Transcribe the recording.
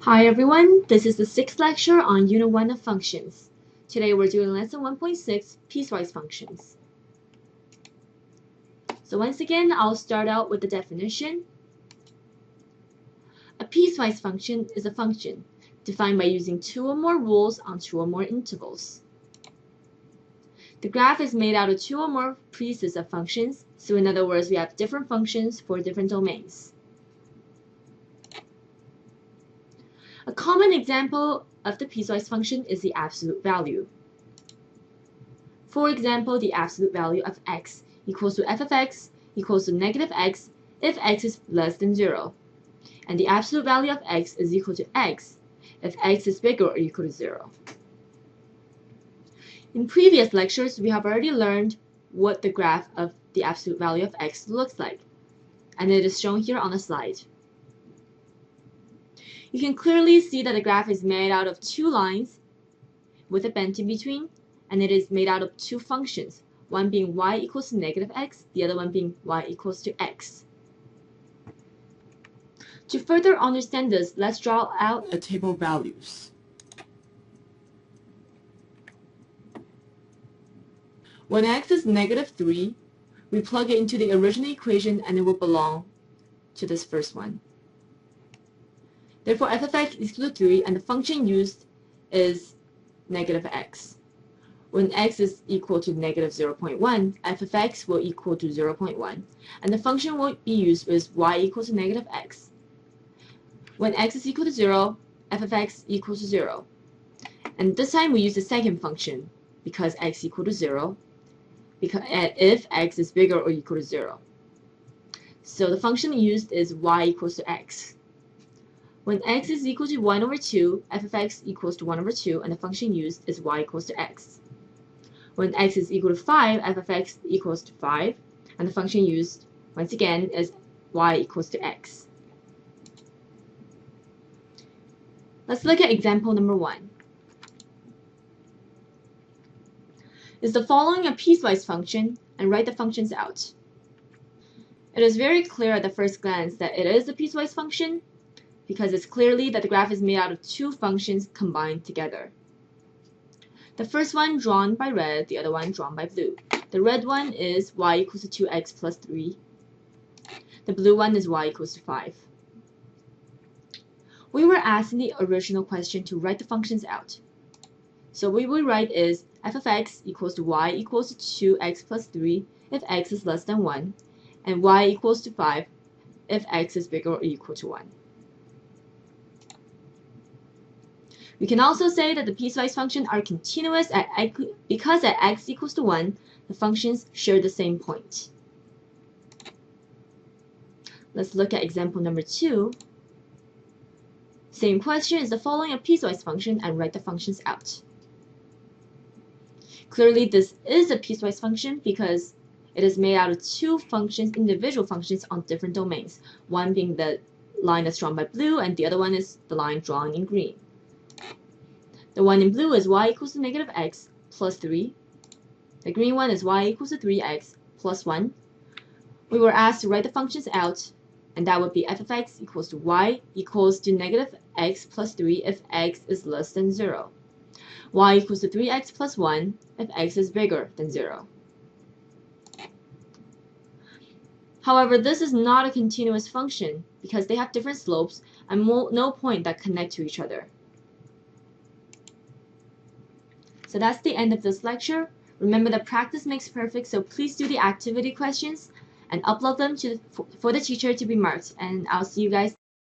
Hi everyone, this is the 6th lecture on Unit 1 of Functions. Today we're doing Lesson 1.6, Piecewise Functions. So once again, I'll start out with the definition. A piecewise function is a function defined by using two or more rules on two or more intervals. The graph is made out of two or more pieces of functions, so in other words, we have different functions for different domains. A common example of the piecewise function is the absolute value. For example, the absolute value of x equals to f of x equals to negative x if x is less than 0. And the absolute value of x is equal to x if x is bigger or equal to 0. In previous lectures, we have already learned what the graph of the absolute value of x looks like, and it is shown here on the slide. You can clearly see that the graph is made out of two lines with a bend in between, and it is made out of two functions, one being y equals to negative x, the other one being y equals to x. To further understand this, let's draw out a table of values. When x is negative 3, we plug it into the original equation and it will belong to this first one. Therefore, f of x is equal to 3, and the function used is negative x. When x is equal to negative 0.1, f of x will equal to 0.1, and the function will be used is y equals to negative x. When x is equal to 0, f of x equals to 0. And this time we use the second function because x equal to 0, because if x is bigger or equal to 0. So the function used is y equals to x. When x is equal to 1 over 2, f of x equals to 1 over 2, and the function used is y equals to x. When x is equal to 5, f of x equals to 5, and the function used, once again, is y equals to x. Let's look at example number 1. Is the following a piecewise function, and write the functions out? It is very clear at the first glance that it is a piecewise function, because it's clearly that the graph is made out of two functions combined together. The first one drawn by red, the other one drawn by blue. The red one is y equals to 2x plus 3. The blue one is y equals to 5. We were asked in the original question to write the functions out. So what we write is f of x equals to y equals to 2x plus 3 if x is less than 1, and y equals to 5 if x is bigger or equal to 1. We can also say that the piecewise functions are continuous because at x equals to 1, the functions share the same point. Let's look at example number 2. Same question, is the following a piecewise function, and write the functions out. Clearly this is a piecewise function because it is made out of two functions, individual functions on different domains, one being the line that's drawn by blue and the other one is the line drawn in green. The one in blue is y equals to negative x plus 3. The green one is y equals to 3x plus 1. We were asked to write the functions out, and that would be f of x equals to y equals to negative x plus 3 if x is less than 0. Y equals to 3x plus 1 if x is bigger than 0. However, this is not a continuous function because they have different slopes and no point that connect to each other. So that's the end of this lecture. Remember that practice makes perfect, so please do the activity questions and upload them for the teacher to be marked. And I'll see you guys